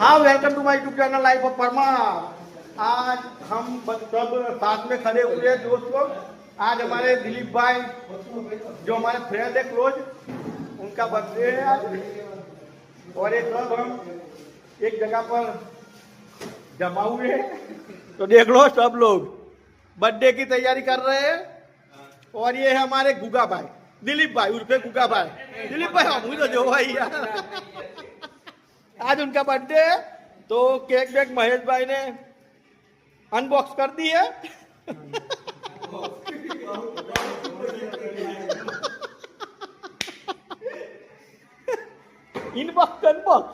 हाँ, welcome to my YouTube channel life of Parmar. आज हम सब साथ में खड़े हुए हैं दोस्तों। आज हमारे दिलीप भाई जो हमारे फ्रेंड है क्लोज, उनका बर्थडे है आज, और ये सब हम एक जगह पर जमा हुए हैं। तो देख लो, सब लोग बर्थडे की तैयारी कर रहे हैं। और ये है हमारे गुगा भाई, दिलीप भाई उर्फे गुगा भाई। दिलीप भाई हम तो जो भाई यार, आज उनका बर्थडे है, तो केक वेक महेश भाई ने अनबॉक्स कर दी है। इनबॉक्स इनबॉक्स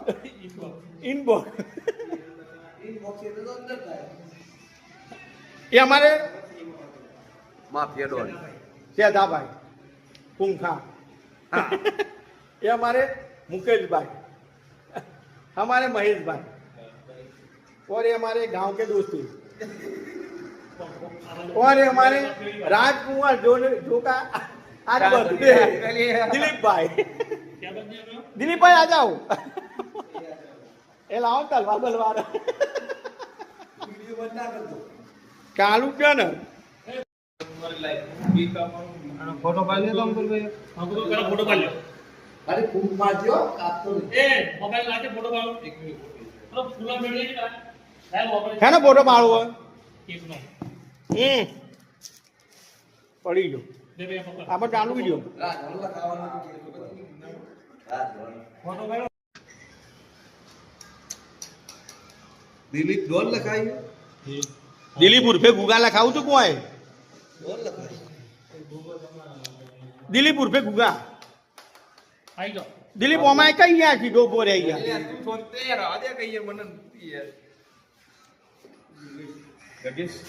ये हमारे माफिया डॉन सेधा भाई कुंखा। ये हमारे मुकेश भाई, हमारे महेश भाई, और ये हमारे गांव के दोस्तों, और ये हमारे राजकुमार जो का आज बर्थडे है, दिलीप भाई। दिलीप भाई आ जाओ, ये लाओ तलवार बलवार कालू क्या ना फोटो पाल ले तुम बोल भैया हमको तो फोटो पाल ले। अरे खूब मारજો કાપતો ए मोबाइल लाके फोटो पालो एक मिनट मतलब फूला मेरे नहीं करा है मोबाइल है ना फोटो पाड़ो एक नो पड़ी जो दे भैया पकड़ आप चालू वीडियो રાત ખાવાનું રાત फोटो पालो દિલીપ ડોલ લખાઈ दिलीप उर्फे गुगा लखाऊ तो कौन है? ડોલ લખાઈ दिलीप उर्फे गुगा। आई जाओ दिलीप ओमाय कहीं है कि दो बोरे है તું છોતે યાર આદે કહીએ મને યાર ગગેશ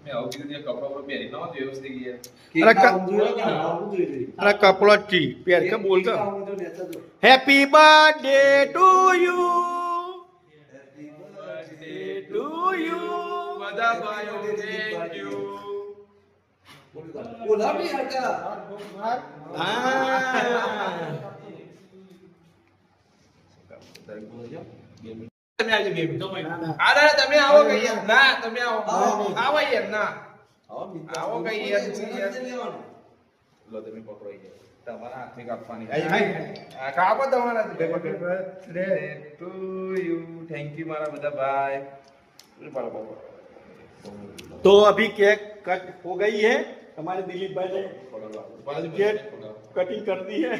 मैं आओ कि ये कपड़ा पर पहनी ना व्यवस्थित की है अरे कपड़ा ची प्यार का बोल का happy birthday to you, happy birthday to you, બધા ભાઈઓ થેન્ક યુ બોલા भी हटा તમે આજે ગેમ અરે તમે આવો કઈ યાર ના તમે આવો આવો યાર ના આવો કઈ યાર લો તમે પકડો યાર તમારા હાથે કાપવાની આ કાપો તમારા birthday to you thank you મારા બધા ભાઈ પાડો तो अभी केक कट हो गई है, हमारे दिलीप भाई ने केक कटिंग कर दी है।